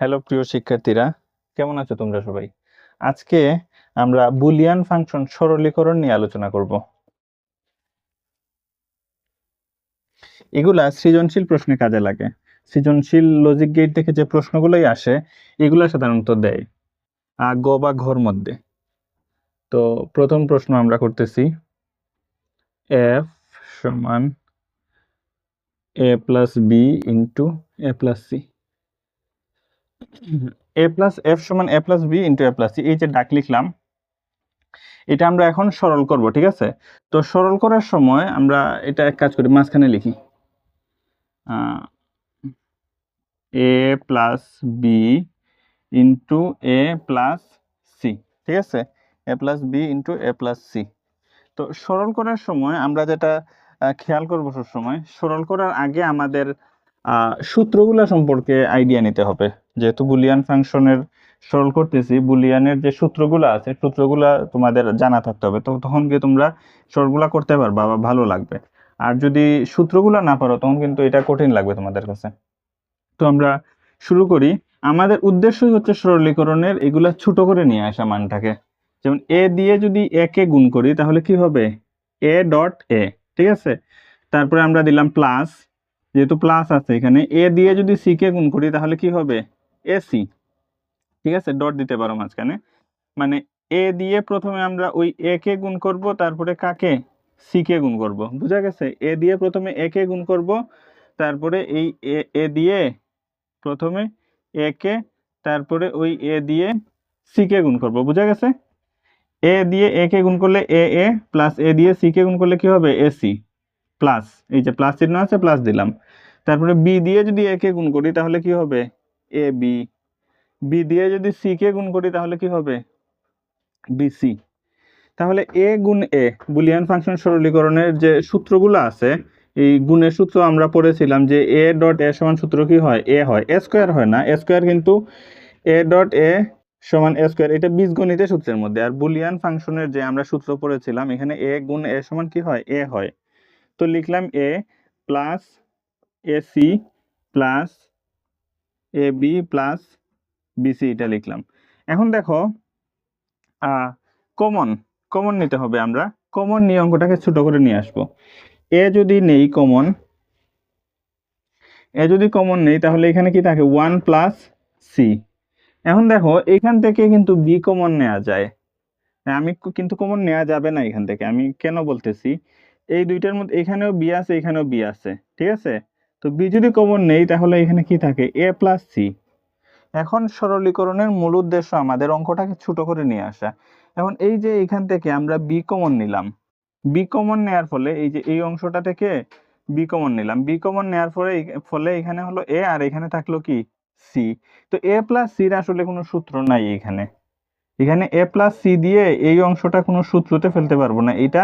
Hello প্রিয় শিক্ষার্থীরা, কেমন আছো তোমরা সবাই? আজকে আমরা বুলিয়ান ফাংশন সরলীকরণ নিয়ে আলোচনা করব। এগুলা সৃজনশীল প্রশ্নে কাজে লাগে। সৃজনশীল লজিক গেট থেকে যে প্রশ্নগুলোই আসে এগুলা সাধারণত দেয় গ বা ঘর মধ্যে। তো প্রথম প্রশ্ন আমরা করতেছি, এফ সমান A plus B into A plus C. A plus F সমান A plus B into A plus C, এই যে ডাক লিখলাম, এটা আমরা এখন সরল করব। ঠিক আছে, তো সরল করার সময় আমরা এটা এক কাজ করি, মাঝখানে লিখি এ প্লাস বি ইন্টু এ প্লাস সি। ঠিক আছে, এ প্লাস বি ইন্টু এ প্লাস সি। তো সরল করার সময় আমরা যেটা খেয়াল করবো সবসময়, সরল করার আগে আমাদের সূত্রগুলা সম্পর্কে আইডিয়া নিতে হবে। যেহেতু বুলিয়ান ফাংশনের সরল করতেছি, বুলিয়ানের যে সূত্রগুলো আছে সূত্রগুলা তোমাদের জানা থাকতে হবে, তো তখন গিয়ে তোমরা সরলগুলা করতে পারবা বা ভালো লাগবে। আর যদি সূত্রগুলা না পারো তখন কিন্তু এটা কঠিন লাগবে তোমাদের কাছে। তো আমরা শুরু করি। আমাদের উদ্দেশ্যই হচ্ছে সরলীকরণের এগুলা ছোট করে নিয়ে আসা মানটাকে। যেমন এ দিয়ে যদি এ কে গুণ করি তাহলে কি হবে, এ ডট এ। ঠিক আছে, তারপরে আমরা দিলাম প্লাস, যেহেতু প্লাস আছে এখানে, এ দিয়ে যদি সি কে গুণ করি তাহলে কি হবে, এ সি। ঠিক আছে, ডট দিতে পারো মাঝখানে। মানে এ দিয়ে প্রথমে আমরা ওই এ কে গুণ করব, তারপরে কাকে, সি কে গুণ করব। বুঝা গেছে, এ দিয়ে প্রথমে এ কে গুণ করব, তারপরে এই এ দিয়ে প্রথমে এ কে, তারপরে ওই এ দিয়ে সি কে গুণ করব। বুঝা গেছে, এ দিয়ে এ কে গুণ করলে এ এ, প্লাস এ দিয়ে সি কে গুণ করলে কি হবে, এ সি। প্লাস, এই যে প্লাস চিহ্ন আছে, প্লাস দিলাম। তারপরে বি দিয়ে যদি এ কে গুণ করি তাহলে কি হবে, এ বি। বি দিয়ে যদি সি কে গুণ করি তাহলে কি হবে, বি সি। তাহলে এ গুণ এ, বুলিয়ান ফাংশন সরলীকরণের যে সূত্রগুলো আছে, এই গুণের সূত্র আমরা পড়েছিলাম যে এ ডট এ সমান সূত্র কি হয়, এ হয়, এ স্কোয়ার হয় না, এ স্কোয়ার কিন্তু এ ডট এ সমান এ স্কোয়ার, এটা বীজগণিতের সূত্রের মধ্যে। আর বুলিয়ান ফাংশনের যে আমরা সূত্র পড়েছিলাম, এখানে এ গুণ এ সমান কি হয়, এ হয়। তো লিখলাম A plus A C plus A B plus BC, এটা লিখলাম। এখন দেখো কমন কমন নিতে হবে, আমরা কমন নিয়ে অঙ্কটাকে ছোট করে নিয়ে আসবো। এ যদি নেই কমন, এ যদি কমন নেই তাহলে এখানে কি থাকে, ওয়ান প্লাস সি। এখন দেখো এখান থেকে কিন্তু বি কমন নেওয়া যায়, আমি কিন্তু কমন নেওয়া যাবে না এখান থেকে। আমি কেন বলতেছি, এই দুইটার মধ্যে এখানেও বি আছে, এখানেও বি আছে। ঠিক আছে, তো বি যদি কমন নেই তাহলে এখানে কি থাকে, এ প্লাস সি। এখন সরলীকরণের মূল উদ্দেশ্য আমাদের অঙ্কটাকে ছোট করে নিয়ে আসা। এখন এই যে এখান থেকে আমরা বি কমন নিলাম, বি কমন নেওয়ার ফলে এই যে এই অংশটা থেকে বি কমন নিলাম, বি কমন নেওয়ার ফলে এখানে হলো এ, আর এখানে থাকলো কি, সি। তো এ প্লাস সির আসলে কোনো সূত্র নাই এখানে। এখানে এ প্লাস সি দিয়ে এই অংশটা কোনো সূত্রতে ফেলতে পারবো না, এটা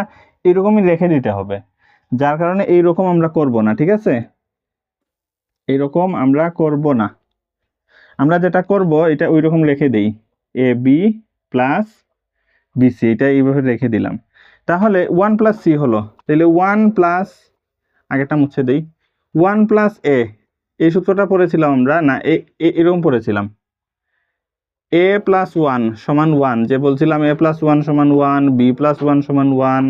এরকমই রেখে দিতে হবে। যার কারণে এইরকম আমরা করব না। ঠিক আছে, এইরকম আমরা করব না। আমরা যেটা করব এটা ওই রকম রেখে দেই, এ বি প্লাস বিসি, এটা এইভাবে রেখে দিলাম। তাহলে ওয়ান প্লাস সি হলো, তাহলে ওয়ান প্লাস, আগেটা মুছে দেই, ওয়ান প্লাস এ, এই সূত্রটা পড়েছিলাম আমরা না, এরকম পড়েছিলাম, এ প্লাস ওয়ান সমান ওয়ান, যে বলছিলাম এ প্লাস ওয়ান সমান ওয়ান, বি প্লাস ওয়ান সমান ওয়ান,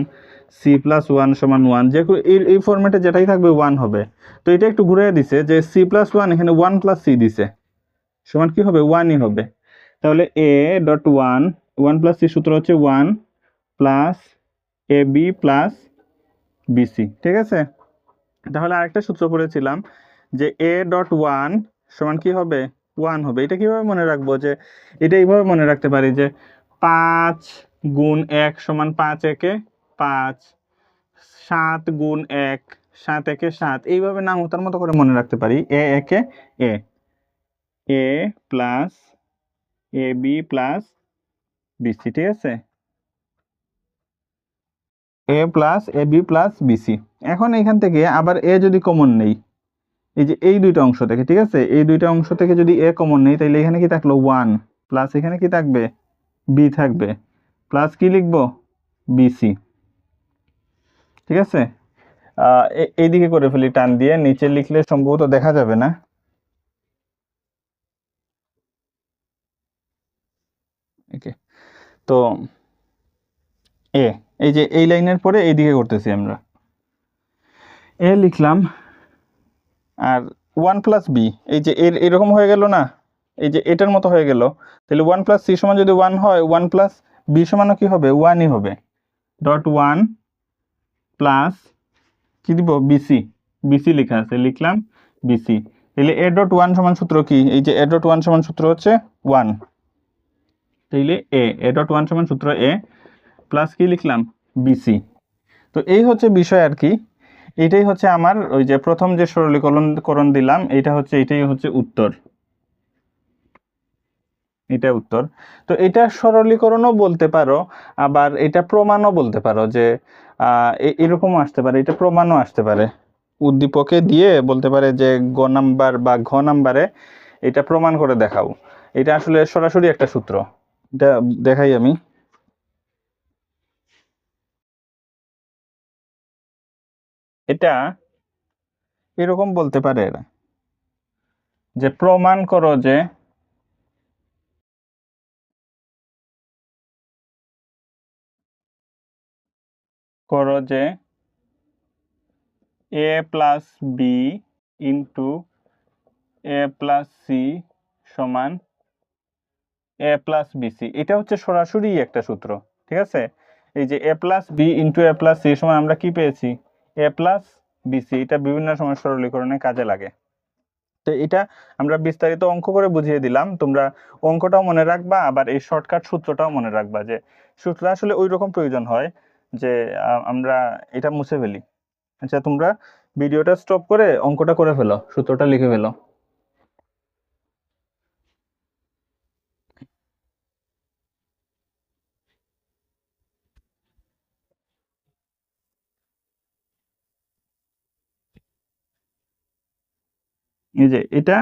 সি প্লাস ওয়ান সমান ওয়ান, যে এই ফরম্যাটে যেটাই থাকবে ওয়ান হবে। তো এটা একটু ঘুরে দিছে যে সি প্লাস ওয়ান, এখানে ওয়ান প্লাস সি দিছে, সমান কি হবে, ওয়ানই হবে। তাহলে A dot one, one plus C সূত্র হচ্ছে one plus A B plus BC. ঠিক আছে, তাহলে আরেকটা সূত্র পড়েছিলাম যে এ ডট ওয়ান সমান কি হবে, ওয়ান হবে। এটা কিভাবে মনে রাখবো, যে এটা এইভাবে মনে রাখতে পারি যে 5 গুণ 1 সমান 5 একে 5, 7 গুণ 1 7 একে 7, এইভাবে নামতার মতো করে মনে রাখতে পারি। এ একে এ, এ plus A B plus BC. ঠিক আছে, এ plus A B plus BC. এখন এখান থেকে আবার এ যদি কমন নেই, এই যে এই দুইটা অংশ থেকে, ঠিক আছে, এই দুইটা অংশ থেকে যদি এ কমন নেই তাহলে এখানে কি থাকলো, ওয়ান প্লাস এখানে কি থাকবে, বি থাকবে, প্লাস কি লিখবো, বিসি। ঠিক আছে, এইদিকে করে ফেলি টান দিয়ে, নিচে লিখলে সম্ভবত দেখা যাবে না। ওকে, তো এ, এই যে এই লাইনের পরে এইদিকে করতেছি আমরা, এ লিখলাম, আর 1 প্লাস বি, এই যে এরকম হয়ে গেল না, এই যে এটার মতো হয়ে গেল, তাহলে 1 প্লাস সি সমান যদি 1 হয়, 1 প্লাস বি সমানও কি হবে, 1ই হবে। ডট 1 প্লাস কি দিব, বিসি, বিসি লেখা আছে, লিখলাম বিসি। তাহলে এ ডট 1 সমান সূত্র কি, এই যে এ ডট 1 সমান সূত্র হচ্ছে 1, তাইলে এ ডট 1 সমান সূত্র এ প্লাস কি লিখলাম, বিসি। তো এই হচ্ছে বিষয় আর কি, এটাই হচ্ছে আমার ওই যে প্রথম যে সরলীকরণ দিলাম, এটাই হচ্ছে উত্তর, এটা উত্তর। তো এটা সরলীকরণও বলতে পারো, আবার এটা প্রমাণও বলতে পারো, যে এরকমও আসতে পারে, এটা প্রমাণও আসতে পারে। উদ্দীপকে দিয়ে বলতে পারে যে গ নাম্বার বা ঘ নাম্বারে এটা প্রমাণ করে দেখাও। এটা আসলে সরাসরি একটা সূত্র, এটা দেখাই আমি। এটা এরকম বলতে পারে এরা, যে প্রমাণ করো যে এ প্লাস বি ইন্টু এ প্লাস সি সমান এ প্লাস বিসি। এটা হচ্ছে সরাসরি একটা সূত্র, ঠিক আছে। এই যে এ প্লাস বি ইন্টু এ প্লাস সি সমান আমরা কি পেয়েছি, এ প্লাস বিসি। এটা বিভিন্ন সময় সরলীকরণে কাজে লাগে। তো এটা আমরা বিস্তারিত অঙ্ক করে বুঝিয়ে দিলাম, তোমরা অঙ্কটাও মনে রাখবা, আবার এই শর্টকাট সূত্রটাও মনে রাখবা, যে সূত্র আসলে ওই রকম প্রয়োজন হয় যে আমরা এটা মুছে ফেলি। আচ্ছা, তোমরা ভিডিওটা স্টপ করে অঙ্কটা করে ফেলো, সূত্রটা লিখে ফেলো। এই যে এটা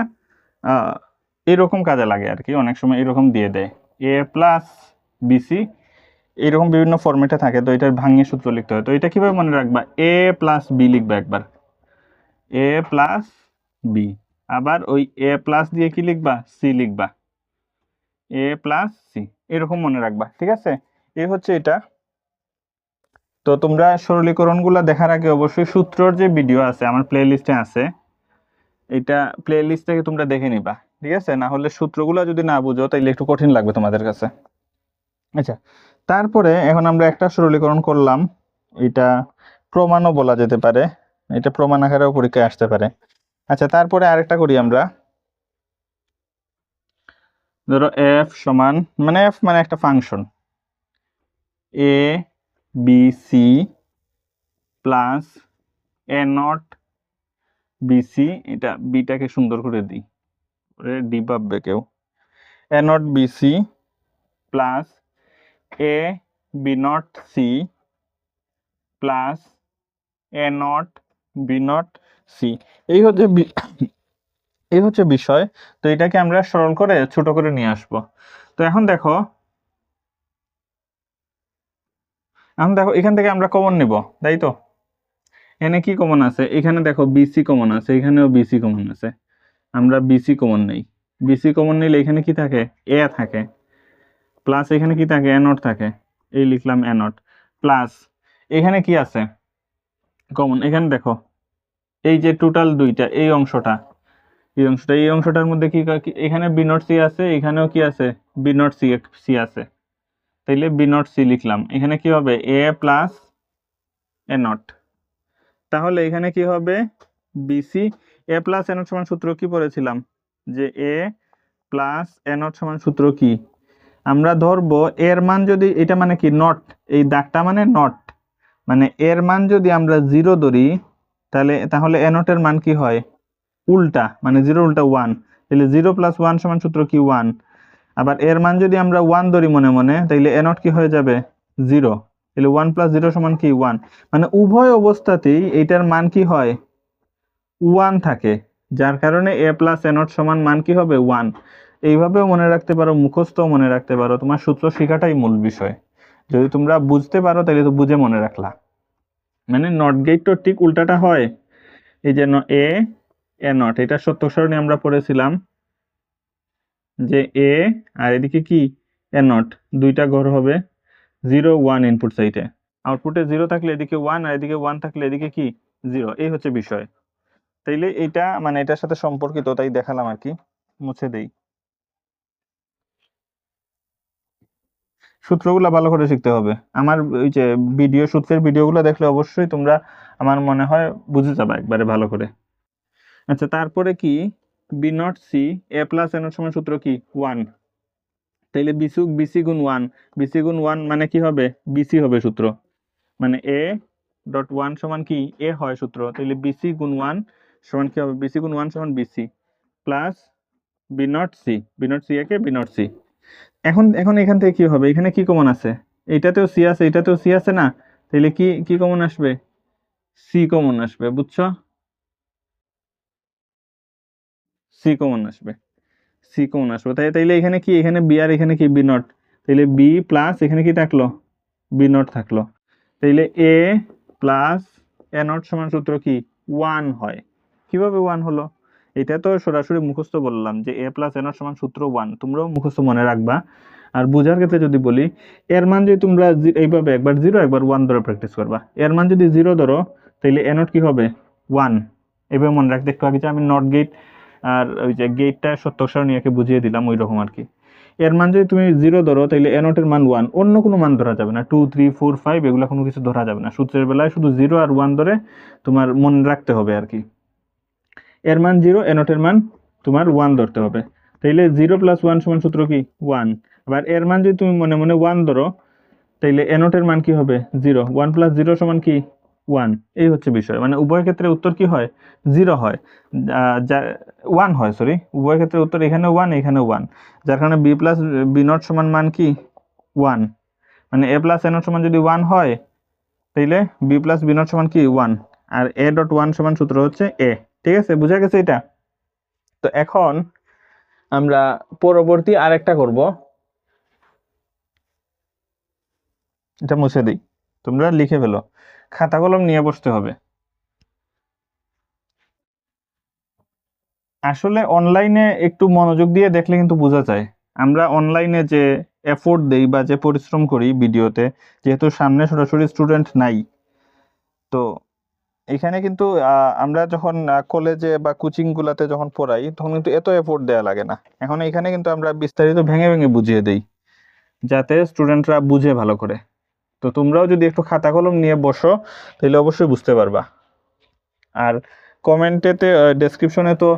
এরকম কাজে লাগে আর কি, অনেক সময় এরকম দিয়ে দেয়, এ প্লাস বিসি, এরকম বিভিন্ন ফরম্যাটে থাকে। তো এটার ভাঙিয়ে সূত্র লিখতে হয়। তো এটা কিভাবে মনে রাখবা, এ প্লাস বি লিখবা একবার, এ প্লাস বি, আবার ওই এ প্লাস দিয়ে কি লিখবা, সি লিখবা, এ প্লাস সি, এরকম মনে রাখবা, ঠিক আছে। এই হচ্ছে এটা। তো তোমরা সরলীকরণগুলো দেখার আগে অবশ্যই সূত্রর যে ভিডিও আছে আমার প্লে লিস্টে আছে, এটা প্লে লিস্ট থেকে তোমরা দেখে নিবা, ঠিক আছে। না হলে সূত্রগুলো যদি না বুঝো তাহলে একটু কঠিন লাগবে তোমাদের কাছে। আচ্ছা, তারপরে এখন আমরা একটা সরলীকরণ করলাম, এটা প্রমাণও বলা যেতে পারে, এটা প্রমাণ আকারেও পরীক্ষায় আসতে পারে। আচ্ছা, তারপরে আরেকটা করি আমরা। ধরো এফ সমান, মানে এফ মানে একটা function, A B C plus A not BC, এটা বিটাকে সুন্দর করে দিই, ডি পাববে কেউ, A not BC plus A B not C plus A not B not C. এই হচ্ছে এই হচ্ছে বিষয়। তো এটাকে আমরা সরল করে ছোট করে নিয়ে আসব। তো এখন দেখো এখান থেকে আমরা কমন নিব, তাই তো। এখানে কি কমন আছে, এখানে দেখো বিসি কমন আছে, এখানেও বিসি কমন আছে, আমরা বিসি কমন নেই। বিসি কমন নিলে এখানে কি থাকে, এ থাকে, প্লাস এখানে কি থাকে, এ নট থাকে, এই লিখলাম এ নট, প্লাস এখানে কি আছে কমন, এখানে দেখো এই যে টোটাল দুইটা, এই অংশটার মধ্যে কি এখানে বি নট সি আছে, এখানেও কি আছে, বি নট সি সি আছে, তাইলে বি নট সি লিখলাম। এখানে কি হবে, এ প্লাস এ নট, তাহলে এখানে কি হবে, BC. A plus A not সমান সূত্র কি পড়েছিলাম, যে এ প্লাস এ নট সমান সূত্র কি, আমরা ধরবো এর মান যদি, এটা মানে কি নট, এই দাগটা মানে নট, মানে এর মান যদি আমরা 0 ধরি, তাহলে এ নটের মান কি হয়, উল্টা, মানে 0 উল্টা 1, তাহলে 0 প্লাস 1 সমান সূত্র কি 1। আবার এর মান যদি আমরা 1 ধরি মনে মনে, তাহলে এ নট কি হয়ে যাবে 0, তাহলে 1 প্লাস 0 সমান কি 1, মানে উভয় অবস্থাতেই এটার মান কি হয় 1 থাকে, যার কারণে এ প্লাস এ নট সমান মান কি হবে 1। এইভাবেও মনে রাখতে পারো, মুখস্থও মনে রাখতে পারো, তোমার সূত্র শেখাটাই মূল বিষয়। যদি তোমরা বুঝতে পারো তাহলে তো বুঝে মনে রাখলা। মানে নট গেট তো ঠিক উল্টাটা হয়, এই যে এ এ নট, এটা সত্য সারণী আমরা পড়েছিলাম, যে এ আর এদিকে কি এ নট, দুইটা ঘর হবে 0 1 ইনপুট সাইডে, আউটপুটে 0 থাকলে এদিকে 1 আর এদিকে 1 থাকলে এদিকে কি 0, এই হচ্ছে বিষয়। তাইলে এটা মানে এটার সাথে সম্পর্কিত, তাই দেখালাম আর কি। মুছে দেই। সূত্রগুলো ভালো করে শিখতে হবে। আমার ওই যে সূত্রের ভিডিওগুলো দেখলে অবশ্যই তোমরা আমার মনে হয় বুঝে যাবে একবারে ভালো করে। আচ্ছা, তারপরে কি B not C A plus N সমান সূত্র কি 1। তাইলে বিসি গুণ 1, বিসি গুণ 1 মানে কি হবে, বিসি হবে সূত্র, মানে এ ডট 1 সমান কি এ হয় সূত্র। তাইলে বিসি গুণ 1 সমান কি হবে, বিসি গুণ 1 সমান BC plus B not C একে বি নট সি। এখন এখন এখান থেকে কি হবে, এখানে কি কমন আছে, এইটাতেও সি আছে এটাতেও সি আছে না, তাহলে কি কি কমন আসবে, সি কমন আসবে, বুঝছো, সি কমন আসবে, সি কমন আসবে। তাইলে এখানে কি, এখানে বি আর এখানে কি বি নট, তাইলে বি প্লাস এখানে কি থাকলো বি নট থাকলো। তাইলে এ প্লাস এ নট সমান সূত্র কি 1 হয়। কিভাবে 1 হলো, এটা তো সরাসরি মুখস্থ বললাম যে এ প্লাস এ নট সমান সূত্র 1, তোমরাও মুখস্থ মনে রাখবা। আর বোঝার ক্ষেত্রে যদি বলি, এর মান যদি তোমরা এইভাবে একবার 0 একবার 1 ধরে প্র্যাকটিস করবা, এর মান যদি 0 ধরো তাহলে এ নট কি হবে 1, এভাবে মনে রাখতে। একটু আগে যে আমি নট গেট আর ওই যে গেটটা সত্যক সারণীকে বুঝিয়ে দিলাম ওই রকম আর কি। এর মান যদি তুমি 0 ধরো তাহলে এ নটের মান 1, অন্য কোনো মান ধরা যাবে না, 2 3 4 5 এগুলো কোনো কিছু ধরা যাবে না। সূত্রের বেলায় শুধু 0 আর 1 ধরে তোমার মনে রাখতে হবে আর কি। এর মান 0, এ নটের মান তোমার 1 ধরতে হবে। তাইলে 0 প্লাস 1 সমান সূত্র কি 1। আবার এর মান যদি তুমি মনে মনে 1 ধরো তাইলে এ নটের মান কি হবে 0, 1 প্লাস 0 সমান কি 1। এই হচ্ছে বিষয়, মানে উভয় ক্ষেত্রে উত্তর কি হয় 0 হয়, 1 হয়, সরি, উভয় ক্ষেত্রে উত্তর এখানেও 1 এখানেও 1, যার কারণে বি প্লাস বি নট সমান মান কি 1, মানে এ প্লাস এ নট সমান যদি 1 হয় তাইলে বি প্লাস বি নট সমান কি 1, আর এ ডট 1 সমান সূত্র হচ্ছে এ। ঠিক আছে, বুঝা গেছে এটা। তো এখন আমরা পরবর্তী আরেকটা করব, এটা মুছে দিই, তোমরা লিখে ফেলো, খাতা কলম নিয়ে বসতে হবে। আসলে অনলাইনে একটু মনোযোগ দিয়ে দেখলে কিন্তু বোঝা যায়, আমরা অনলাইনে যে এফোর্ট দেই বা যে পরিশ্রম করি ভিডিওতে, যেহেতু সামনে সরাসরি স্টুডেন্ট নাই, তো এখানে কিন্তু আমরা যখন কলেজে বা কোচিং গুলাতে যখন পড়াই তখন কিন্তু এত এফোর্ট দেওয়া লাগে না। এখন এখানে কিন্তু আমরা বিস্তারিত ভেঙে ভেঙে বুঝিয়ে দেই যাতে স্টুডেন্টরা বুঝে ভালো করে। তো তোমরাও যদি একটু খাতা কলম নিয়ে বসো তাহলে অবশ্যই বুঝতে পারবা। আর কমেন্টেতে ডেসক্রিপশনে তো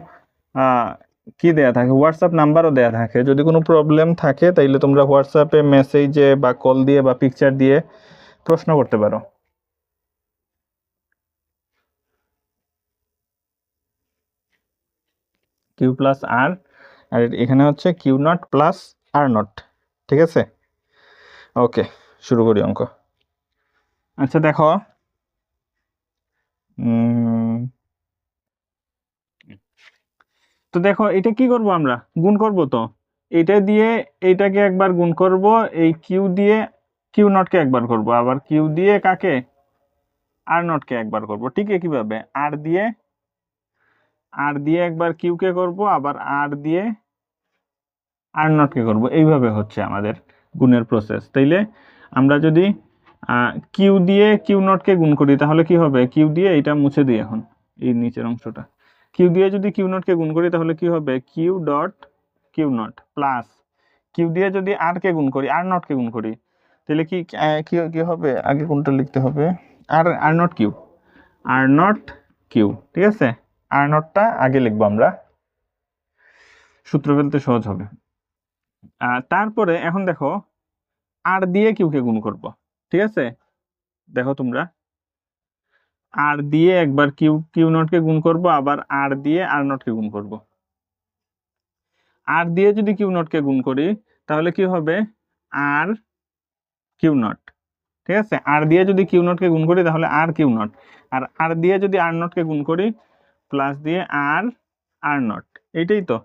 কি দেয়া থাকে, হোয়াটসঅ্যাপ নাম্বারও দেয়া থাকে, যদি কোনো প্রবলেম থাকে তাইলে তোমরা হোয়াটসঅ্যাপে মেসেজে বা কল দিয়ে বা পিকচার দিয়ে প্রশ্ন করতে পারো। কিউ প্লাস আর, আর এখানে হচ্ছে Q not plus R not. ঠিক আছে, ওকে, শুরু করি অঙ্ক। আচ্ছা দেখো, তো দেখো এটা কি করব, আমরা গুণ করব। তো এটা দিয়ে এইটাকে একবার গুণ করব, এই কিউ দিয়ে কিউ নটকে একবার করব, আবার কিউ দিয়ে কাকে আর নটকে একবার করব। ঠিক একইভাবে আর দিয়ে একবার কিউ কে করব, আবার আর দিয়ে আর নটকে করব। এইভাবে হচ্ছে আমাদের গুণের প্রসেস। তাইলে আমরা যদি কিউ দিয়ে কিউ নটকে গুণ করি তাহলে কি হবে, কিউ দিয়ে এটা মুছে দিই এখন, এই নিচের অংশটা, কিউ দিয়ে যদি কিউ নটকে গুণ করি তাহলে কি হবে, Q dot Q not plus Q দিয়ে যদি আর কে গুণ করি, আর নটকে গুণ করি, তাহলে কি কি হবে, আগে কোনটা লিখতে হবে, R not Q, R not Q. ঠিক আছে, আর নটটা আগে লিখবো আমরা, সূত্র ফেলতে সহজ হবে। তারপরে এখন দেখো আর দিয়ে কিউকে গুণ করব। ঠিক আছে, দেখো তোমরা আর দিয়ে একবার কিউ নটকে গুণ করব, আবার আর দিয়ে আর নটকে গুণ করব। আর দিয়ে যদি কিউ নটকে গুণ করি তাহলে কি হবে, আর কিউ নট। ঠিক আছে, আর দিয়ে যদি কিউ নটকে গুণ করি তাহলে আর কিউ নট, আর আর দিয়ে যদি আর নটকে গুণ করি প্লাস দিয়ে আর আর নট। এইটাই তো।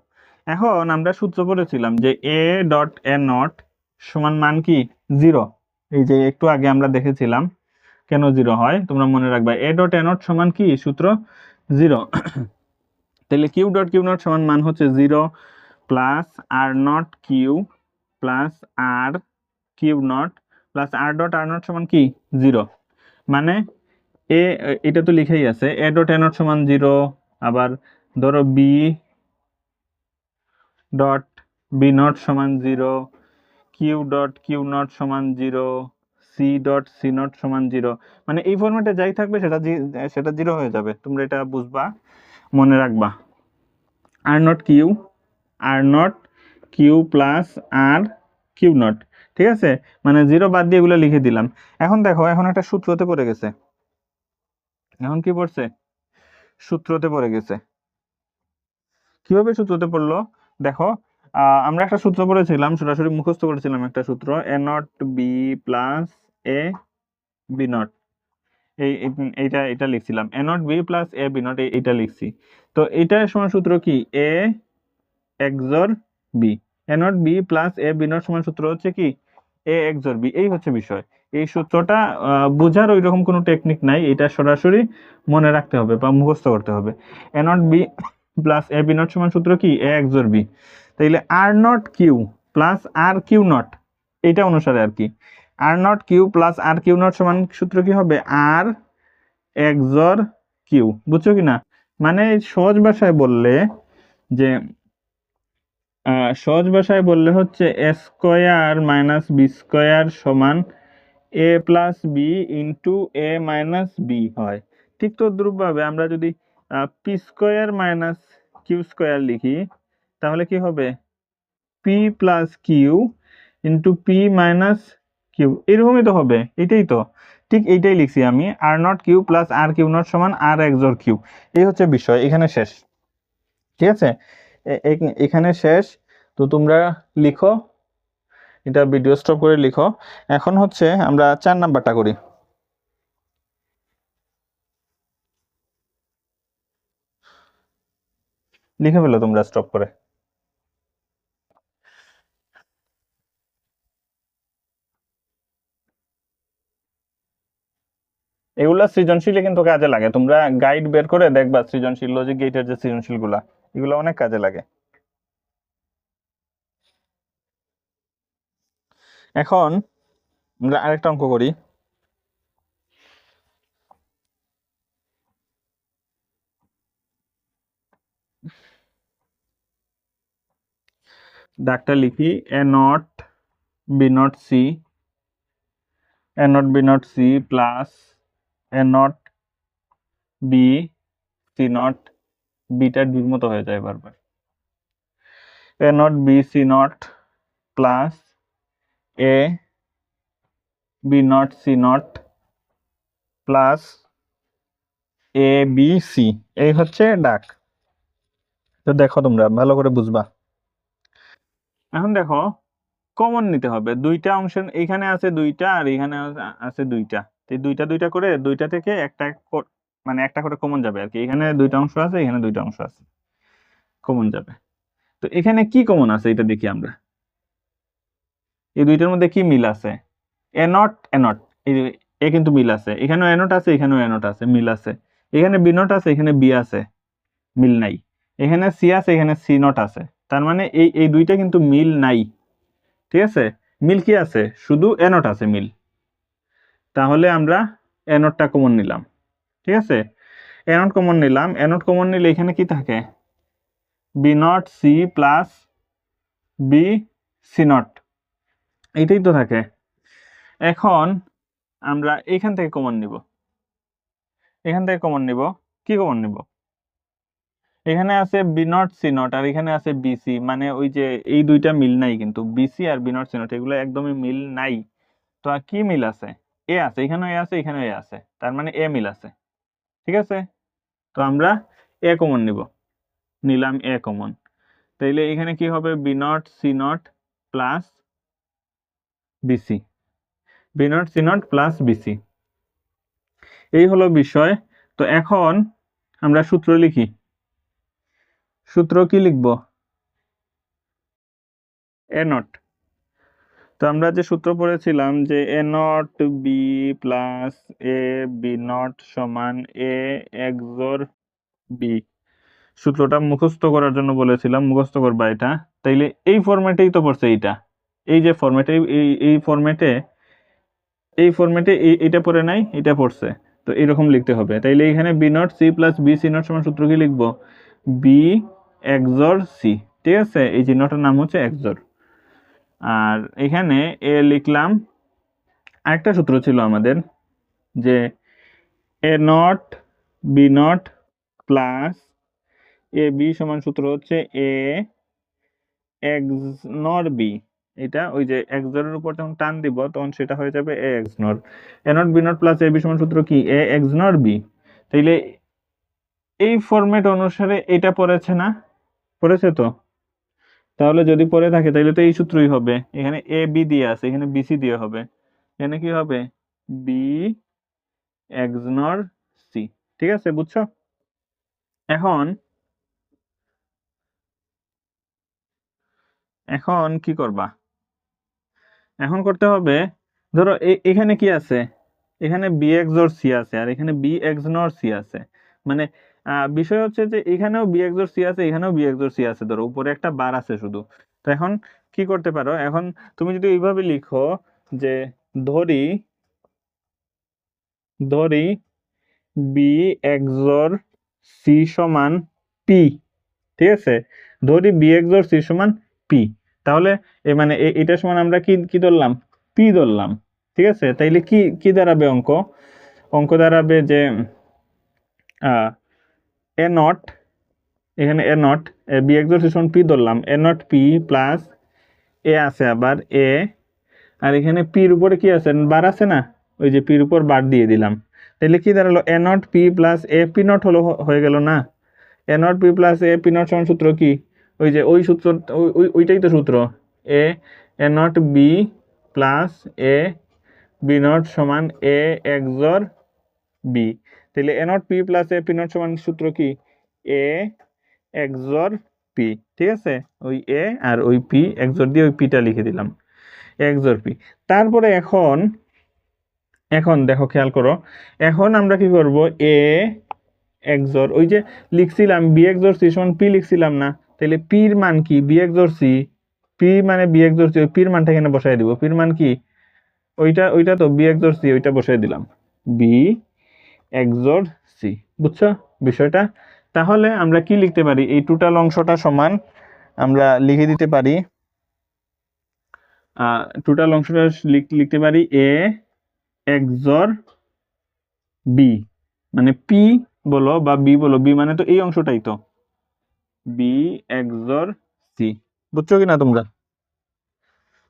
এখন আমরা সূত্র পড়েছিলাম যে এ ডট এ নট সমান মান কি 0, এই যে একটু আগে আমরা দেখেছিলাম কেন 0 হয়, তোমরা মনে রাখবা এ ডট এ নট সমান কি সূত্র 0। তাহলে কিউ ডট কিউ নট সমান মান হচ্ছে 0 plus R not Q plus R cube not plus R not সমান কি 0, মানে এটা তো লিখেই আছে এ ডট এ নট সমান 0, আবার ধরো বি ডট বি নট সমান 0, কিউ ডট কিউ নট সমান 0, সি ডট সি নট সমান 0, মানে এই ফরম্যাটে যাই থাকবে সেটা 0 হয়ে যাবে। তোমরা এটা বুঝবা, মনে রাখবা। R not Q plus R Q not, ঠিক আছে, মানে 0 বাদ দিয়ে এগুলো লিখে দিলাম। এখন দেখো, এখন একটা সূত্রতে পড়ে গেছে। এখন কি পড়ছে? সূত্রতে পড়ে গেছে। কিভাবে সূত্রতে পড়লো দেখো, আমরা একটা সূত্র পড়েছিলাম, সরাসরি মুখস্থ করেছিলাম একটা সূত্র, A not B plus A B not, এইটা লিখছিলাম, A not B plus A B not, এইটা লিখছি। তো এইটার সমান সূত্র কি A XOR B, A not B plus A B not সমান সূত্র হচ্ছে কি এ XOR বি। এই হচ্ছে বিষয়। এই সূত্রটা বোঝার ওই রকম কোনো টেকনিক নাই, এটা সরাসরি মনে রাখতে হবে বা মুখস্থ করতে হবে। A not B plus A B not সমান সূত্র কি এ XOR বি। তাইলে R not Q plus R Q not, এইটা অনুসারে আর কি, R not Q plus R Q not সমান সূত্র কি হবে আর XOR কিউ। বুঝছো কিনা? মানে সহজ ভাষায় বললে যে হচ্ছে A square minus B square সমান A plus B into A minus B হয়। ঠিক তদ্রূপভাবে আমরা যদি P square minus Q square লিখি তাহলে কি হবে P plus Q into P minus Q, এরকমই তো হবে। এটাই তো, ঠিক এইটাই লিখছি আমি, R not Q plus R Q not সমান আর XOR কিউ। এই হচ্ছে বিষয়, এখানে শেষ। ঠিক আছে, এখানে শেষ। তো তোমরা লিখো, এটা ভিডিও স্টপ করে লিখো। এখন হচ্ছে আমরা 4 নাম্বারটা করি। লিখে ফেলো তোমরা স্টপ করে। এগুলা সৃজনশীলে কিন্তু কাজে লাগে, তোমরা গাইড বের করে দেখবা সৃজনশীল, লজিক গেটের যে সৃজনশীল গুলা, এগুলো অনেক কাজে লাগে। এখন আমরা আরেকটা অঙ্ক করি। ডাকটা লিখি A not B not C, A not B not C plus A not B C not, বিটা ডির মতো হয়ে যায় বারবার, A not B C not plus A B not C not plus A B C, এই হচ্ছে ডাক। তো দেখো তোমরা ভালো করে বুঝবা। এখন দেখো কমন নিতে হবে, দুইটা অংশ এখানে আছে দুইটা আর এখানে আছে দুইটা, এই দুইটা করে দুইটা থেকে একটা মানে একটা করে কমন যাবে আর কি। এখানে দুইটা অংশ আছে, এখানে দুইটা অংশ আছে, কমন যাবে। তো এখানে কি কমন আছে এটা দেখি আমরা, এই দুইটার মধ্যে কি মিল আছে? এ নট এই এ কিন্তু মিল আছে, এখানেও এ নট আছে, এখানেও এ নট আছে, মিল আছে। এখানে বি নট আছে, এখানে বি আছে, মিল নাই। এখানে সি আছে, এখানে সি নট আছে, তার মানে এই দুইটা কিন্তু মিল নাই। ঠিক আছে, মিল কি আছে? শুধু এ নট আছে মিল। তাহলে আমরা এ নটটা কমন নিলাম। ঠিক আছে, এ নট কমন নিলাম। এ নট কমন নিলে এখানে কি থাকে? B not C plus B C not, এইটাই তো থাকে। এখন আমরা এখান থেকে কমন নিব, এখান থেকে কমন নিব। কি কমন নিব? এখানে আছে বি নট সি নট আর এখানে আছে বিসি, মানে ওই যে এই দুইটা মিল নাই, কিন্তু বিসি আর বি নট সি নট এগুলো একদমই মিল নাই। তো আর কি মিল আছে? এ আছে, এখানেও এ আছে, এখানেও এ আছে, তার মানে এ মিল আছে। ঠিক আছে, তো আমরা এ কমন নিব, নিলাম এ কমন। তাইলে এখানে কি হবে? B not C not plus BC, B not C not plus BC, এই হলো বিষয়। তো এখন আমরা সূত্র লিখি। সূত্র কি লিখব? A not. তো আমরা যে সূত্র পড়েছিলাম যে A not B plus A B not সমান এ XOR বি, সূত্রটা মুখস্থ করার জন্য বলেছিলাম, মুখস্থ করবা এটা। তাইলে এই ফরম্যাটেই তো পড়ছে এইটা, এই যে ফরম্যাটে এই ফরম্যাটে এটা পড়ে নাই, এটা পড়ছে, তো এরকম লিখতে হবে। তাইলে এখানে B not C plus B C not সমান সূত্র কি লিখবো? বি এক্সর সি, ঠিক আছে? এই চিহ্নটার নাম হচ্ছে এক্সর। আর এখানে এ লিখলাম, আরেকটা সূত্র ছিল আমাদের যে A not B not plus A B সমান সূত্র হচ্ছে এ এক্স নর বি। এটা ওই যে এক্সরের উপর যখন টান দিব তখন সেটা হয়ে যাবে A XNOR. A not B not plus A B সমান সূত্র কি? A XNOR B. তাইলে এই ফরম্যাট অনুসারে এটা পড়েছে না? পড়েছে তো? তাহলে যদি পড়ে থাকে তাহলে তো এই সূত্রই হবে। এখানে এ বি দিয়ে আছে, এখানে বি সি দিয়ে হবে। এখানে কি হবে? বি এক্স নর সি। ঠিক আছে, বুঝছো? এখন এখন কি করবা? এখন করতে হবে, ধরো এখানে কি আছে? এখানে বি এক্স অর সি আছে, আর এখানে বি এক্স নর সি আছে। মানে বিষয় হচ্ছে যে এখানেও বি এক্স অর সি আছে, এখানেও বি এক্স অর সি আছে। ধরো উপরে একটা বার আছে শুধু। তো এখন কি করতে পারো? এখন তুমি যদি এইভাবে লিখো যে ধরি ধরি বি এক্স অর সি সমান পি, ঠিক আছে? ধরি বি এক্স অর সি সমান পি, তাহলে মানে এটা সমান আমরা কি কি ধরলাম? পি ধরলাম, ঠিক আছে? তাইলে কি কি দাঁড়াবে অঙ্ক? অঙ্ক দাঁড়াবে যে এ নট, এখানে A not B XOR C সমান পি ধরলাম, A not P plus A আছে আবার এ, আর এখানে পির উপরে কি আছে? বার আছে না? ওই যে পির উপর বার দিয়ে দিলাম। তাহলে কি দাঁড়ালো? A not P plus A P not হলো, হয়ে গেল না? A not P plus A P not সমান সূত্র কি? ওই যে ওই সূত্র, ওইটাই তো সূত্র। A A not B plus A B not সমান এ এক্সর বি। তাহলে A not P plus A P not সমান সূত্র কি? এ এক্সর পি, ঠিক আছে? ওই এ আর ওই পি এক্সর দিয়ে ওই পিটা লিখে দিলাম, এক্সর পি। তারপরে এখন এখন দেখো, খেয়াল করো, এখন আমরা কি করব? এ এক্সর ওই যে লিখছিলাম বি এক্সর সি সমান পি লিখছিলাম না? তাহলে পির মান কি? বি এক্সর সি, পি মানে বি এক্সর সি, ওই পির মানটা এখানে বসাই দিব। পির মান কি? ওইটা ওইটা তো বি এক্সর সি, ওইটা বসাই দিলাম, বি এক্সর সি। বুঝছো বিষয়টা? তাহলে আমরা কি লিখতে পারি? এই টোটাল অংশটা সমান আমরা লিখে দিতে পারি, টোটাল অংশটা লিখতে পারি এ এক্সর বি, মানে পি বলো বা বি বলো, বি মানে তো এই অংশটাই তো, বি এক্সর সি। বুঝছো কিনা তোমরা?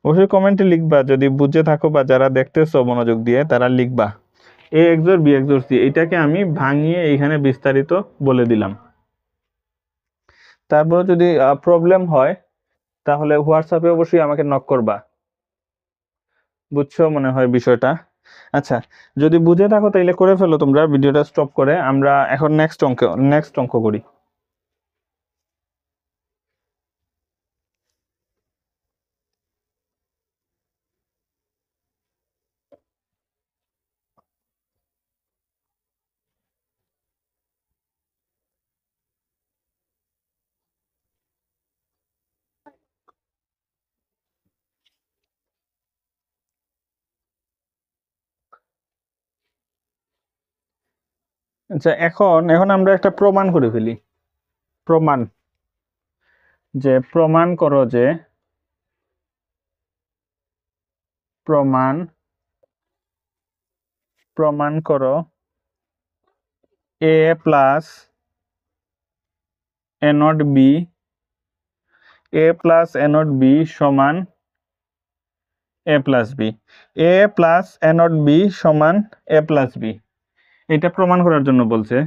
অবশ্যই কমেন্টে লিখবা যদি বুঝে থাকো, বা যারা দেখতেছো মনোযোগ দিয়ে তারা লিখবা। এ এক্সর বি এক্সর সি, এটাকে আমি ভাঙিয়ে এখানে বিস্তারিত বলে দিলাম। তারপর যদি প্রবলেম হয় তাহলে হোয়াটসঅ্যাপে অবশ্যই আমাকে নক করবা। বুঝছো মনে হয় বিষয়টা? আচ্ছা, যদি বুঝে থাকো তাহলে করে ফেলো তোমরা, ভিডিওটা স্টপ করে আমরা এখন নেক্সট অঙ্ক করি। আচ্ছা, এখন এখন আমরা একটা প্রমাণ করে ফেলি। প্রমাণ, যে প্রমাণ করো যে প্রমাণ প্রমাণ করো A plus A not B, A plus A not B সমান A plus B, A plus A not B সমান এ প্লাস বি। এটা প্রমাণ করার জন্য বলছে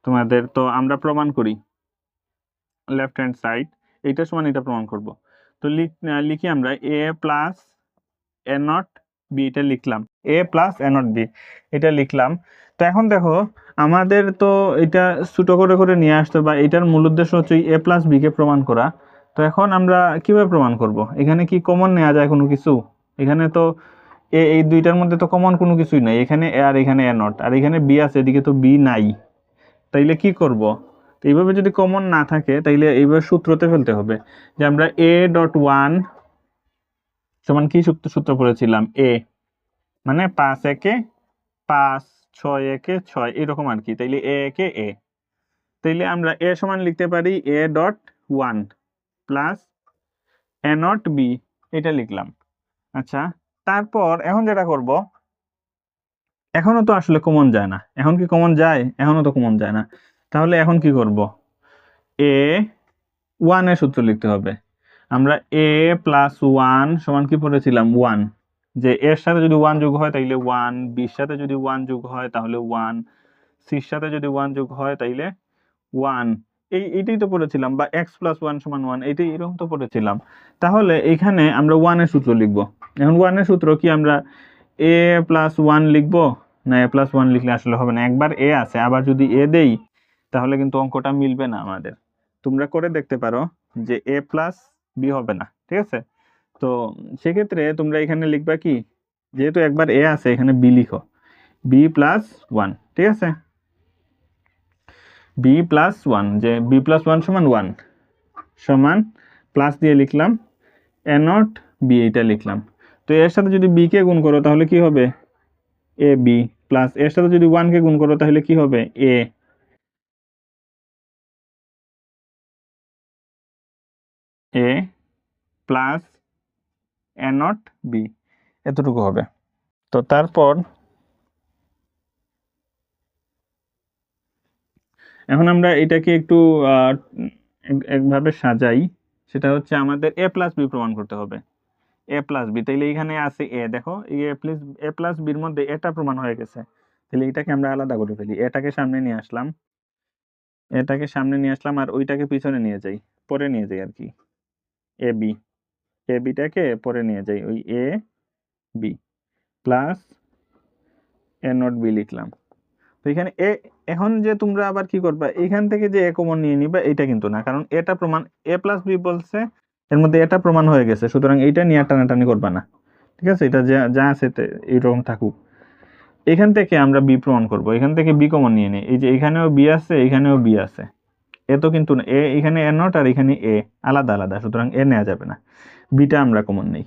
তোমাদের, তো আমরা প্রমাণ করি। লেফট হ্যান্ড সাইড এইটা সমান এটা প্রমাণ করব। তো লিখি আমরা এ প্লাস এ নট বি, এটা লিখলাম, A plus A not B এটা লিখলাম। তো এখন দেখো, আমাদের তো এটা ছোট করে করে নিয়ে আসতে, বা এটার মূল উদ্দেশ্য হচ্ছে এ প্লাস বি কে প্রমাণ করা। তো এখন আমরা কিভাবে প্রমাণ করব? এখানে কি কমন নেওয়া যায় কোনো কিছু? এখানে তো এই দুইটার মধ্যে তো কমন কোনো কিছুই নাই। এখানে এ আর এখানে এ নট, আর এখানে বি আছে, এদিকে তো বি নাই। তাইলে কি করব? তো এইভাবে যদি কমন না থাকে তাইলে এইভাবে সূত্রতে ফেলতে হবে, যে আমরা এ ডট ওয়ান সমান কি সূত্র পড়েছিলাম, এ মানে 5 একে 5, 6 একে 6 এরকম আর কি। তাইলে এ একে এ, তাইলে আমরা এ সমান লিখতে পারি A dot 1 plus A not B, এটা লিখলাম। আচ্ছা, তারপর এখন যেটা করব, এখনো তো আসলে কমন যায় না। এখন কি কমন যায়? এখনো তো কমন যায় না। তাহলে এখন কি করব, এ 1 এর সূত্র লিখতে হবে। আমরা এ প্লাস 1 সমান কি পড়েছিলাম 1, যে এর সাথে যদি 1 যোগ হয় তাইলে 1, বির সাথে যদি 1 যোগ হয় তাহলে 1, সির সাথে যদি 1 যোগ হয় তাইলে 1, এইটাই তো পড়েছিলাম, বা x প্লাস 1 সমান 1, এইটাই এরকম তো পড়েছিলাম। তাহলে এখানে আমরা 1 এর সূত্র লিখব। এখন 1 এর সূত্র কি, আমরা a প্লাস 1 লিখব না a প্লাস 1 লিখলে আসলে হবে না, একবার a আছে, আবার যদি a দেই তাহলে কিন্তু অঙ্কটা মিলবে না আমাদের। তোমরা করে দেখতে পারো যে a প্লাস b হবে না, ঠিক আছে? তো সেক্ষেত্রে তোমরা এখানে লিখবা কি, যেহেতু একবার a আছে এখানে b লিখো, b প্লাস 1, ঠিক আছে? b প্লাস 1, যে b প্লাস 1 সমান 1 সমান প্লাস দিয়ে লিখলাম এ নট বি, এইটা লিখলাম। তো এর সাথে যদি b কে গুণ করো তাহলে কি হবে, এ বি, প্লাস এর সাথে যদি 1 কে গুণ করো তাহলে কি হবে, এ, এ প্লাস এ নট বি, এতটুকু হবে। তো তারপর এখন আমরা এটাকে একটু একভাবে সাজাই, সেটা হচ্ছে আমাদের এ প্লাস বি প্রমাণ করতে হবে। এ প্লাস বি, তাইলে এখানে আছে এ, দেখো এ প্লাস বির মধ্যে এটা প্রমাণ হয়ে গেছে, তাহলে এটাকে আমরা আলাদা করে ফেলি। এটাকে সামনে নিয়ে আসলাম, এটাকে সামনে নিয়ে আসলাম, আর ওইটাকে পিছনে নিয়ে যাই, পরে নিয়ে যাই আর কি। এ বি, এ বিটাকে পরে নিয়ে যাই, ওই A B plus A not B লিখলাম। তো এখানে এ, এখন যে তোমরা আবার কি করবা, এখান থেকে যে এ কমন নিয়ে নিবা, এটা কিন্তু না, কারণ এটা প্রমাণ, এ প্লাস বি বলছে, এর মধ্যে এটা প্রমাণ হয়ে গেছে, সুতরাং এইটা নিয়ে টানাটানি করবা না, ঠিক আছে? এটা যা যা আছে এইরকম থাকুক। এখান থেকে আমরা বি প্রমাণ করব, এখান থেকে বি কমন নিয়ে নিই, এই যে এখানেও বি আছে এখানেও বি আছে, এ তো কিন্তু এ, এখানে এ নট আর এখানে এ আলাদা আলাদা, সুতরাং এ নেওয়া যাবে না, বিটা আমরা কমন নেই।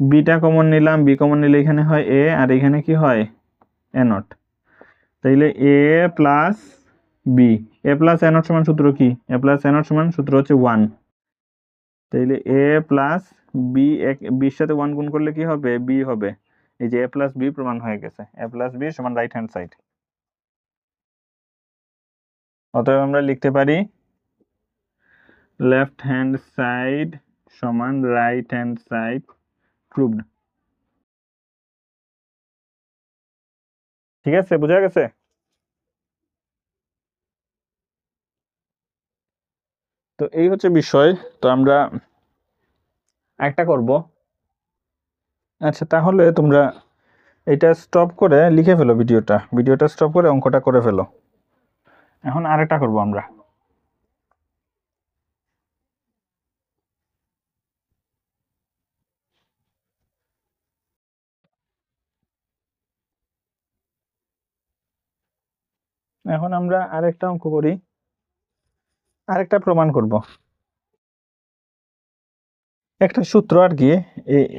বিটা কমন নিলাম, বি কমন নিলে এখানে হয় এ, আর এখানে কি হয়, এ নট। তাইলে A plus B, A plus A not সমান সূত্র কি, এ প্লাস এ নট সমান সূত্র হচ্ছে 1, তাইলে এ প্লাস বি, বির সাথে 1 গুণ করলে কি হবে, বি হবে। এই যে এ প্লাস বি প্রমাণ হয়ে গেছে, এ প্লাস বি সমান রাইট হ্যান্ড সাইড। অতএব আমরা লিখতে পারি লেফট হ্যান্ড সাইড সমান রাইট হ্যান্ড সাইড প্রুভড। ঠিক আছে, বোঝা গেছে? তো এই হচ্ছে বিষয়। তো আমরা একটা করব। আচ্ছা, তাহলে তোমরা এটা স্টপ করে লিখে ফেলো, ভিডিওটা স্টপ করে অঙ্কটা করে ফেলো। এখন আরেকটা করব আমরা। এখন আমরা আরেকটা অঙ্ক করি, আরেকটা প্রমাণ করব, একটা সূত্র আর কি।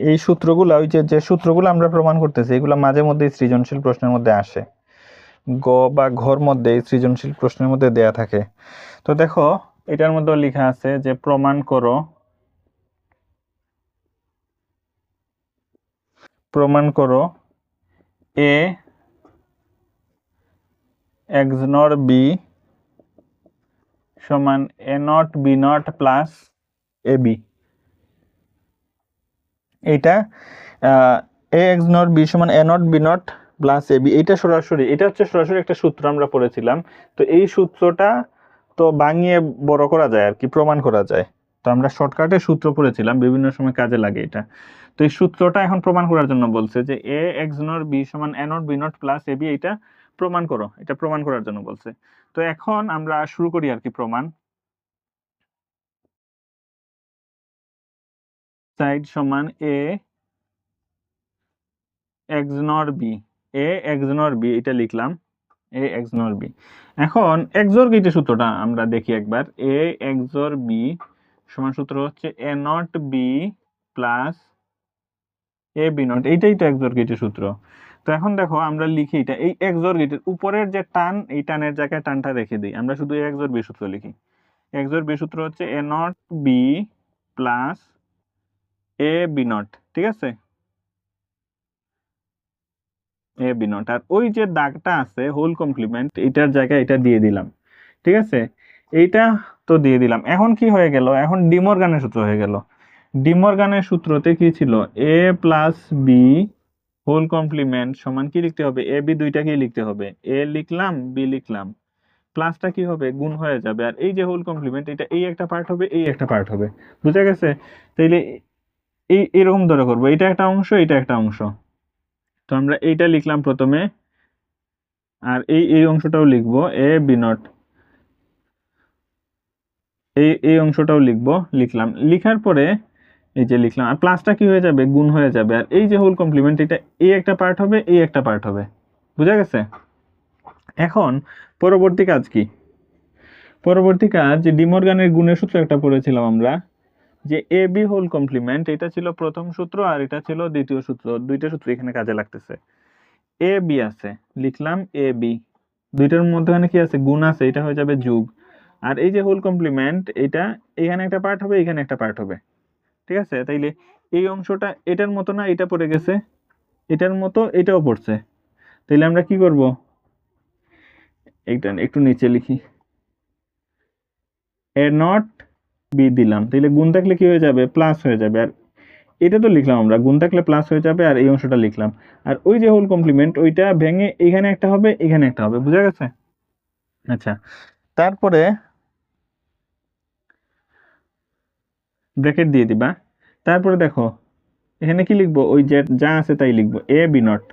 এই সূত্রগুলো, ওই যে সূত্রগুলো আমরা প্রমাণ করতেছি, এগুলো মাঝে মধ্যে সৃজনশীল প্রশ্নের মধ্যে আসে, গ বা ঘর মধ্যে সৃজনশীল প্রশ্নের মধ্যে দেয়া থাকে। তো দেখো এটার মধ্যে লেখা আছে যে প্রমাণ করো এ এক্স নর বি সমান A not B not plus A B. এইটা এ এক্স নট বি সমান A not B not plus A B, এটা সরাসরি, এটা হচ্ছে সরাসরি একটা সূত্র আমরা পড়েছিলাম। তো এই সূত্রটা তো ভাঙিয়ে বড় করা যায় আর কি, প্রমাণ করা যায়। তো আমরা শর্টকাটে সূত্র পড়েছিলাম, বিভিন্ন সময় কাজে লাগে এটা। তো এই সূত্রটা এখন প্রমাণ করার জন্য বলছে যে এ এক্স নট বি সমান A not B not plus A B, এটা প্রমাণ করো, এটা প্রমাণ করার জন্য বলছে। তো এখন আমরা শুরু করি আর কি প্রমাণ। সাইড সমান এ এক্স নর বি, এ এক্স নর বি এটা লিখলাম, এ এক্স নর বি। এখন এক্সর গেটে সূত্রটা আমরা দেখি একবার, এ এক্সর বি সমান সূত্র হচ্ছে A not B plus A B not, এইটাই তো এক্সর গেটের সূত্র। তো এখন দেখো আমরা লিখি এটা, এই এক্সর গেটের উপরের যে টান, এই টানের জায়গায় টানটা রেখে দিই, আমরা শুধু এক্সর বি সূত্র লিখি। এক্সর বি সূত্র হচ্ছে A not B plus A B not, ঠিক আছে, এ বি নট। আর ওই যে দাগটা আছে হোল কমপ্লিমেন্ট, এটার জায়গায় এটা দিয়ে দিলাম, ঠিক আছে, এইটা তো দিয়ে দিলাম। এখন কি হয়ে গেল, এখন ডিমরগানের সূত্র হয়ে গেল। ডিমরগানের সূত্রতে কি ছিল, এ প্লাস বি হোল কমপ্লিমেন্ট সমান কি লিখতে হবে, এ বি দুইটাকেই লিখতে হবে, এ লিখলাম বি লিখলাম, প্লাসটা কি হবে গুণ হয়ে যাবে, আর এই যে হোল কমপ্লিমেন্ট এটা এই একটা পার্ট হবে, এই একটা পার্ট হবে, বুঝা গেছে? তাইলে এরকম ধরে করবো, এটা একটা অংশ, এটা একটা অংশ। তো আমরা এইটা লিখলাম প্রথমে, আর এই অংশটাও লিখবো এ বি নট, এই অংশটাও লিখবো, লিখলাম, লিখার পরে এই যে লিখলাম, আর প্লাসটা কি হয়ে যাবে গুণ হয়ে যাবে, আর এই যে হোল কমপ্লিমেন্ট এটা এই একটা পার্ট হবে, এই একটা পার্ট হবে, বুঝা গেছে? এখন পরবর্তী কাজ কি, পরবর্তী কাজ ডিমরগানের গুণের সূত্র একটা পড়েছিলাম আমরা, যে এ বি হোল কমপ্লিমেন্ট, এটা ছিল প্রথম সূত্র আর এটা ছিল দ্বিতীয় সূত্র, দুইটা সূত্র এখানে কাজে লাগতেছে। এ বি আছে, লিখলাম এ বি, দুইটার মধ্যখানে কি আছে গুণ আছে, এটা হয়ে যাবে যোগ, আর এই যে হোল কমপ্লিমেন্ট এটা এখানে একটা পার্ট হবে, এখানে একটা পার্ট হবে, ঠিক আছে? তাইলে এই অংশটা এটার মতো না, এটা পড়ে গেছে, এটার মতো এটাও পড়ছে, তাইলে আমরা কি করব, এইটা একটু নিচে লিখি, এ নট বি দিলাম, তাইলে গুণ থাকলে কি হয়ে যাবে প্লাস হয়ে যাবে, আর এটা তো লিখলাম আমরা গুণ থাকলে প্লাস হয়ে যাবে, আর এই অংশটা লিখলাম, আর ওই যে হোল কমপ্লিমেন্ট ওইটা ভেঙে এখানে একটা হবে, এখানে একটা হবে, বুঝা গেছে? আচ্ছা, তারপরে ব্র্যাকেট দিয়ে দিবা, তারপরে দেখো এখানে কি লিখবো, ওই যে যা আছে তাই লিখবো, A B not,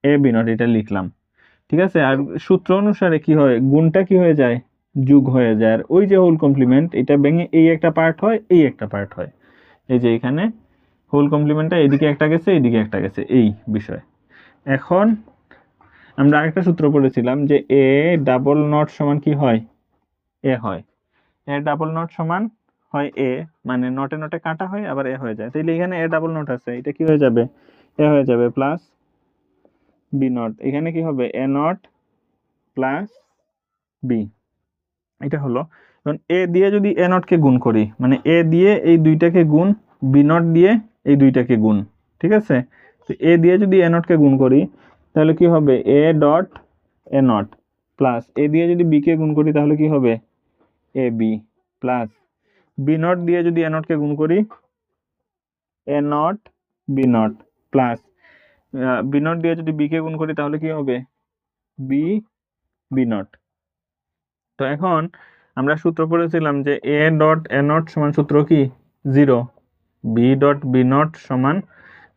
A B not এটা লিখলাম, ঠিক আছে? আর সূত্র অনুসারে কি হয়, গুণটা কি হয়ে যায় যোগ হয়ে যায়, আর ওই যে হোল কমপ্লিমেন্ট এটা ভেঙে এই একটা পার্ট হয়, এই একটা পার্ট হয়, এই যে এখানে হোল কমপ্লিমেন্টটা এদিকে একটা গেছে, এদিকে একটা গেছে, এই বিষয়। এখন আমরা আরেকটা সূত্র পড়েছিলাম যে এ ডাবল নট সমান কি হয়, এ হয়, এ ডাবল নট সমান হয় এ, মানে নটে নটে কাটা হয় আবার এ হয়ে যায়, তাইলে এখানে এ ডাবল নট আছে, এটা কি হয়ে যাবে এ হয়ে যাবে প্লাস বি নট, এখানে কি হবে এ নট প্লাস বি, এটা হলো। এখন এ দিয়ে যদি এ নট কে গুণ করি, মানে এ দিয়ে এই দুইটাকে গুণ, বি নট দিয়ে এই দুইটাকে গুণ, ঠিক আছে? তো এ দিয়ে যদি এ নট কে গুণ করি তাহলে কি হবে A dot A not, plus A দিয়ে যদি বি কে গুণ করি তাহলে কি হবে A B, plus B not দিয়ে যদি এ নট কে গুণ করি A not B not, plus B not দিয়ে যদি বি কে গুণ করি তাহলে কি হবে বি বি নট। তো এখন আমরা সূত্র পড়েছিলাম যে এ ডট এ নট সমান সূত্র কি 0, বি ডট বি নট সমান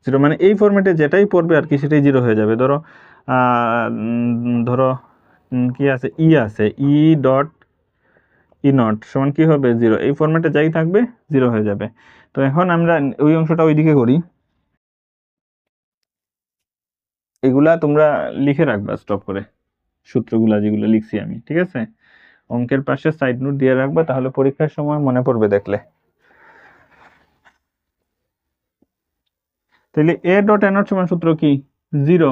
0, মানে এই ফরম্যাটে যেটাই পড়বে আর কি সেটাই 0 হয়ে যাবে। ধরো ধরো কি আছে আছে ই ডট ই নট সমান কি হবে 0, এই ফরম্যাটে যাই থাকবে 0 হয়ে যাবে। তো এখন আমরা ওই অংশটা ওইদিকে করি, এগুলা তোমরা লিখে রাখবা স্টপ করে, সূত্রগুলা যেগুলো লিখছি আমি, ঠিক আছে? অঙ্কের পাশে সাইড নোট দিয়ে রাখবা, তাহলে পরীক্ষার সময় মনে পড়বে দেখলে। তাহলে এ ডট এ নট সমান সূত্র কি 0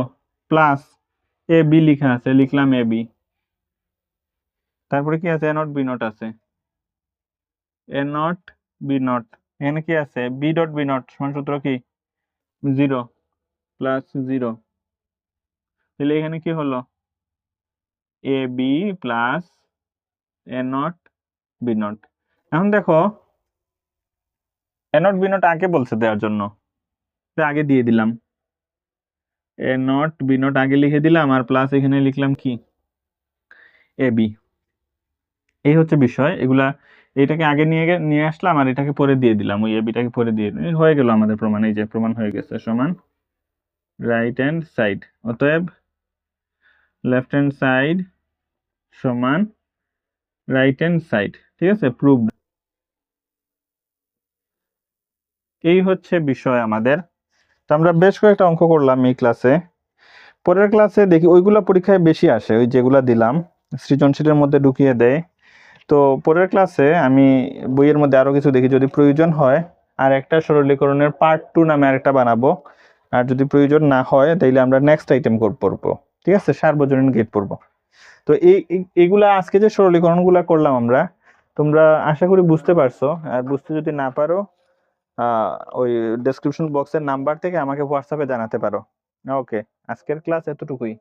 প্লাস এ বি লিখা আছে, লিখলাম এ বি, তারপরে কি আছে এ নট বি নট আছে, এ নট বি নট, এখানে কি আছে বি ডট বি নট সমান সূত্র কি 0 প্লাস 0, তাহলে এখানে কি হলো A B plus A not B not. এখন দেখো এ নট বি নট আগে বলছে দেওয়ার জন্য, আগে দিয়ে দিলাম, এ নট বি নট আগে লিখে দিলাম, আর প্লাস এখানে লিখলাম কি এ বি। এই হচ্ছে বিষয়, এগুলা এটাকে আগে নিয়ে আসলাম আর এটাকে পরে দিয়ে দিলাম, ওই এবিটাকে পরে দিয়ে হয়ে গেল আমাদের প্রমাণ, এই যে প্রমাণ হয়ে গেছে, সমান রাইট হ্যান্ড সাইড, অতএব লেফট হ্যান্ড সাইড সমান রাইট হ্যান্ড সাইড, ঠিক আছে, প্রুভড। এই হচ্ছে বিষয় আমাদের। তো আমরা বেশ কয়েকটা অঙ্ক করলাম এই ক্লাসে, পরের ক্লাসে দেখি ওইগুলা পরীক্ষায় বেশি আসে, ওই যেগুলা দিলাম সৃজনশীলের মধ্যে ঢুকিয়ে দেয়। তো পরের ক্লাসে আমি বইয়ের মধ্যে আরো কিছু দেখি, যদি প্রয়োজন হয় আর একটা সরলীকরণের পার্ট 2 নামে আরেকটা বানাবো। আর যদি প্রয়োজন না হয় তাইলে আমরা নেক্সট আইটেম পড়বো, ঠিক আছে, সার্বজনীন গেট পড়বো। তো এইগুলা আজকে যে সরলীকরণগুলা করলাম আমরা, তোমরা আশা করি বুঝতে পারছো। আর বুঝতে যদি না পারো ওই ডেসক্রিপশন বক্সের নাম্বার থেকে আমাকে হোয়াটসঅ্যাপে জানাতে পারো। ওকে, আজকের ক্লাস এতটুকুই।